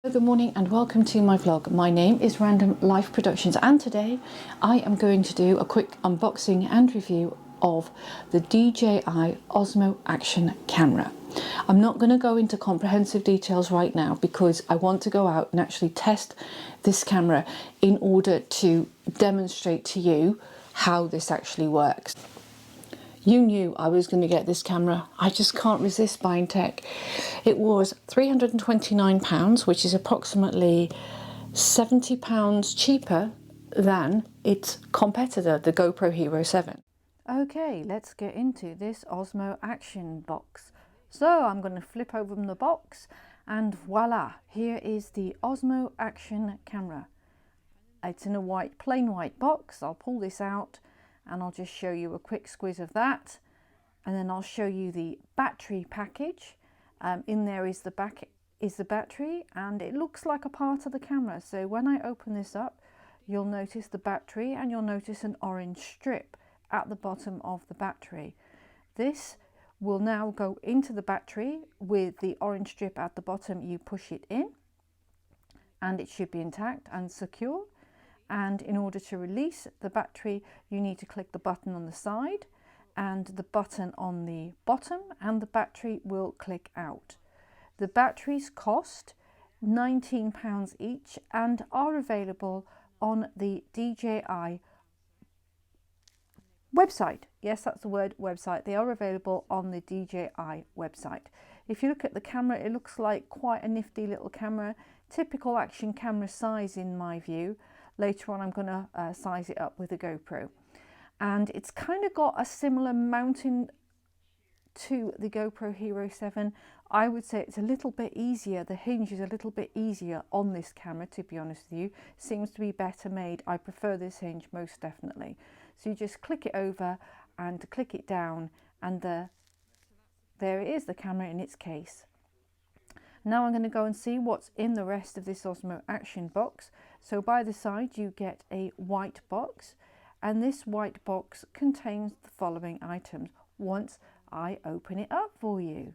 Good morning and welcome to my vlog. My name is Random Life Productions and today I am going to do a quick unboxing and review of the DJI Osmo Action camera. I'm not going to go into comprehensive details right now because I want to go out and actually test this camera in order to demonstrate to you how this actually works. You knew I was going to get this camera. I just can't resist buying tech. It was £329, which is approximately £70 cheaper than its competitor, the GoPro Hero 7. Okay, let's get into this Osmo Action box. So I'm going to flip open the box and voila, here is the Osmo Action camera. It's in a plain white box. I'll pull this out and I'll just show you a quick squiz of that, and then I'll show you the battery package. In there is the battery, and it looks like a part of the camera. So when I open this up, you'll notice the battery and you'll notice an orange strip at the bottom of the battery. This will now go into the battery with the orange strip at the bottom. You push it in and it should be intact and secure. And in order to release the battery, you need to click the button on the side and the button on the bottom, and the battery will click out. The batteries cost £19 each and are available on the DJI website. Yes, that's the word, website. They are available on the DJI website. If you look at the camera, it looks like quite a nifty little camera, typical action camera size in my view. Later on I'm going to size it up with a GoPro, and it's kind of got a similar mounting to the GoPro Hero 7. I would say it's a little bit easier. The hinge is a little bit easier on this camera, to be honest with you. Seems to be better made. I prefer this hinge most definitely. So you just click it over and click it down, and there it is, the camera in its case. Now I'm going to go and see what's in the rest of this Osmo Action box. So by the side you get a white box, and this white box contains the following items once I open it up for you.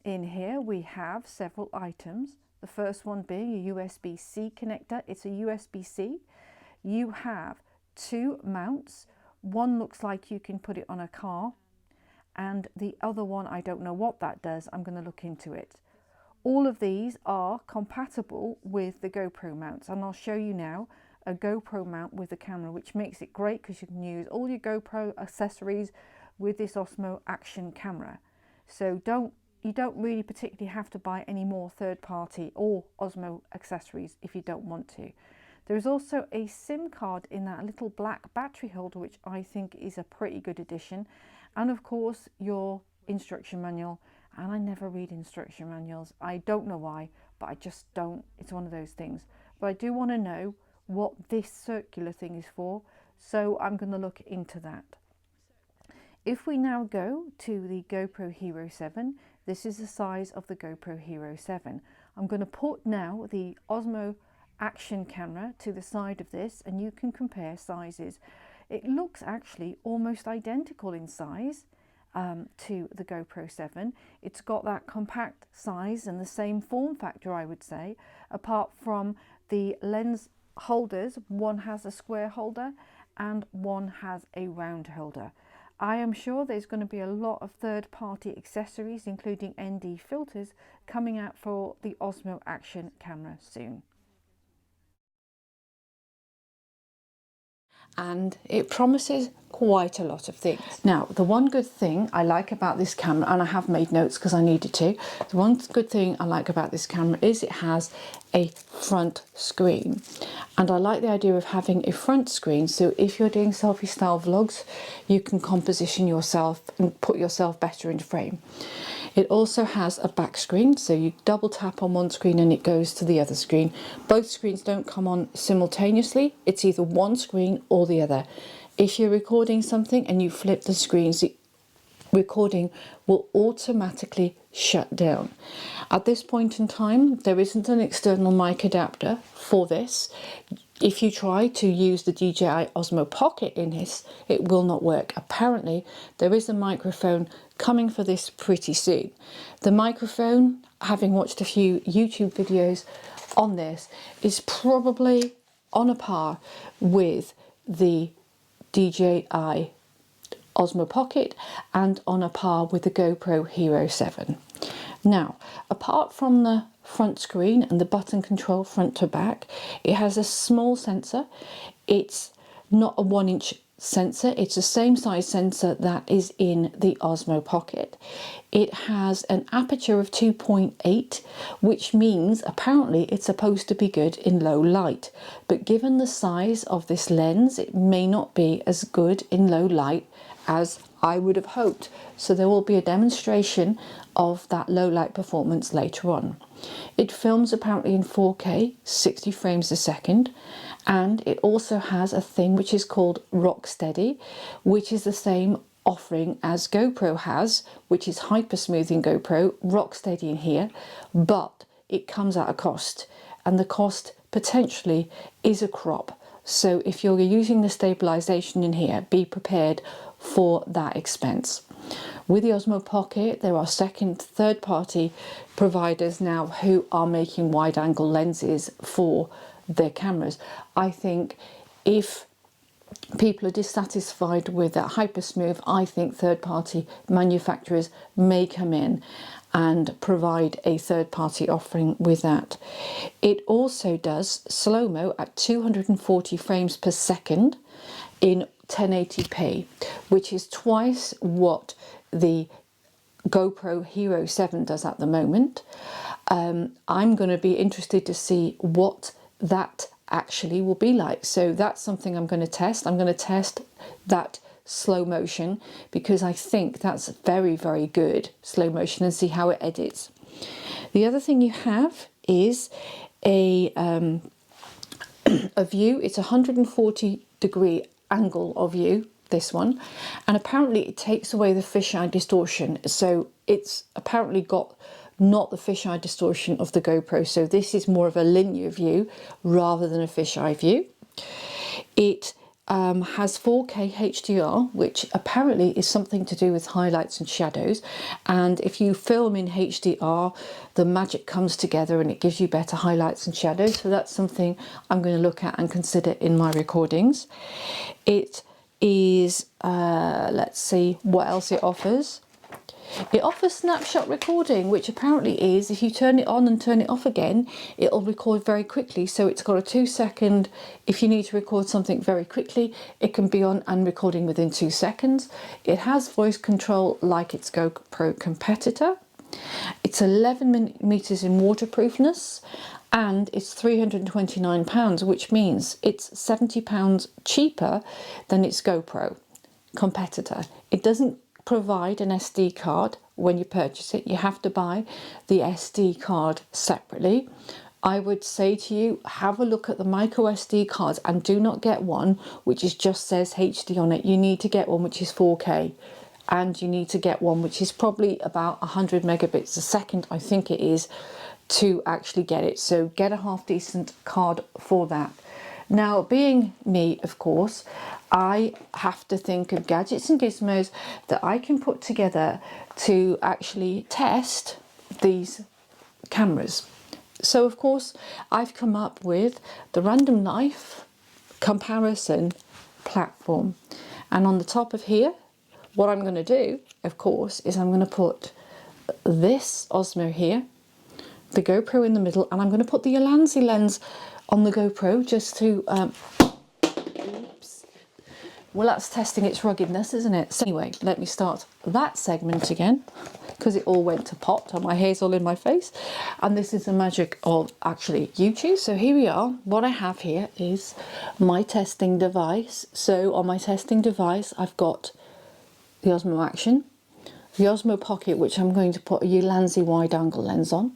In here we have several items. The first one being a USB-C connector. It's a USB-C. You have two mounts. One looks like you can put it on a car, and the other one, I don't know what that does. I'm going to look into it. All of these are compatible with the GoPro mounts, and I'll show you now a GoPro mount with the camera, which makes it great because you can use all your GoPro accessories with this Osmo Action camera. So you don't really particularly have to buy any more third-party or Osmo accessories if you don't want to. There is also a SIM card in that little black battery holder, which I think is a pretty good addition. And of course your instruction manual, and I never read instruction manuals. I don't know why, but I just don't. It's one of those things. But I do want to know what this circular thing is for, so I'm going to look into that. If we now go to the GoPro Hero 7, this is the size of the GoPro Hero 7. I'm going to put now the Osmo Action camera to the side of this, and you can compare sizes. It looks actually almost identical in size to the GoPro 7. It's got that compact size and the same form factor, I would say, apart from the lens holders. One has a square holder and one has a round holder. I am sure there's going to be a lot of third-party accessories, including ND filters, coming out for the Osmo Action camera soon. And it promises quite a lot of things. Now, the one good thing I like about this camera, and I have made notes because I needed to, the one good thing I like about this camera is it has a front screen. And I like the idea of having a front screen, so if you're doing selfie style vlogs, you can composition yourself and put yourself better into frame. It also has a back screen, so you double tap on one screen and it goes to the other screen. Both screens don't come on simultaneously. It's either one screen or the other. If you're recording something and you flip the screens, the recording will automatically shut down. At this point in time, there isn't an external mic adapter for this. If you try to use the DJI Osmo Pocket in this, it will not work. Apparently, there is a microphone coming for this pretty soon. The microphone having watched a few YouTube videos on this, is probably on a par with the DJI Osmo Pocket and on a par with the GoPro Hero 7. Now, apart from the front screen and the button control front to back, it has a small sensor. It's not a 1-inch sensor, it's the same size sensor that is in the Osmo Pocket. It has an aperture of 2.8, which means apparently it's supposed to be good in low light, but given the size of this lens, it may not be as good in low light as I would have hoped. So there will be a demonstration of that low light performance later on. It films apparently in 4K 60 frames a second, and it also has a thing which is called Rock Steady, which is the same offering as GoPro has, which is hyper smooth in GoPro, Rock Steady in here, but it comes at a cost, and the cost potentially is a crop. So if you're using the stabilization in here, be prepared for that expense. With the Osmo Pocket, there are third-party providers now who are making wide-angle lenses for their cameras. I think if people are dissatisfied with that hypersmooth, I think third-party manufacturers may come in and provide a third-party offering with that. It also does slow-mo at 240 frames per second in 1080p, which is twice what the GoPro Hero 7 does at the moment. I'm going to be interested to see what that actually will be like. So that's something I'm going to test. I'm going to test that slow motion because I think that's very, very good slow motion, and see how it edits. The other thing you have is a view. It's a 140-degree angle of view, this one, and apparently it takes away the fisheye distortion. So it's apparently got not the fisheye distortion of the GoPro. So this is more of a linear view rather than a fisheye view. It has 4K HDR, which apparently is something to do with highlights and shadows. And if you film in HDR, the magic comes together and it gives you better highlights and shadows. So that's something I'm going to look at and consider in my recordings. It is, let's see what else it offers. It offers snapshot recording, which apparently is, if you turn it on and turn it off again, it'll record very quickly. So it's got a 2-second, if you need to record something very quickly, it can be on and recording within 2 seconds. It has voice control like its GoPro competitor. It's 11 meters in waterproofness, and it's £329, which means it's £70 cheaper than its GoPro competitor. It doesn't provide an SD card when you purchase it. You have to buy the SD card separately. I would say to you, have a look at the micro SD cards and do not get one which just says HD on it. You need to get one which is 4K, and you need to get one which is probably about 100 megabits a second, I think it is, to actually get it. So get a half decent card for that. Now, being me, of course, I have to think of gadgets and gizmos that I can put together to actually test these cameras. So, of course, I've come up with the Random Life comparison platform. And on the top of here, what I'm going to do, of course, is I'm going to put this Osmo here, the GoPro in the middle, and I'm going to put the Ulanzi lens on the GoPro just to oops. Well, that's testing its ruggedness, isn't it? So anyway, let me start that segment again because it all went to pot and my hair's all in my face. And this is the magic of actually YouTube. So here we are. What I have here is my testing device. So on my testing device, I've got the Osmo Action, the Osmo Pocket, which I'm going to put a Ulanzi wide angle lens on,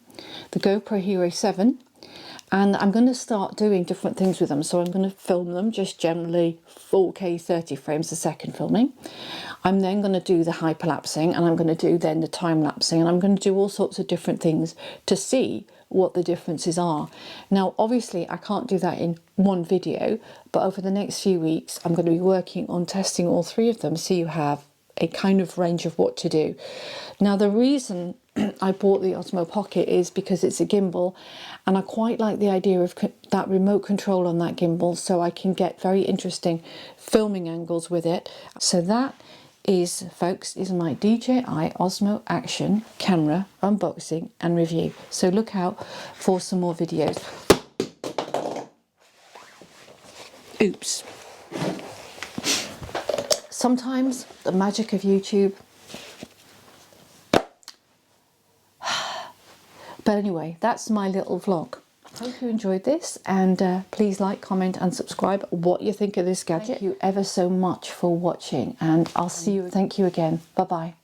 the GoPro Hero 7, and I'm going to start doing different things with them. So I'm going to film them just generally 4K 30 frames a second filming. I'm then going to do the hyperlapsing, and I'm going to do then the time lapsing, and I'm going to do all sorts of different things to see what the differences are. Now, obviously, I can't do that in one video, but over the next few weeks, I'm going to be working on testing all three of them so you have a kind of range of what to do. Now, the reason I bought the Osmo Pocket is because it's a gimbal, and I quite like the idea of that remote control on that gimbal, so I can get very interesting filming angles with it. So that is, folks, is my DJI Osmo Action camera unboxing and review. So look out for some more videos. Oops. Sometimes the magic of YouTube. But anyway, that's my little vlog. Hope you enjoyed this, and please like, comment and subscribe what you think of this gadget. Thank you ever so much for watching, and I'll see you. Thank you again. Bye bye.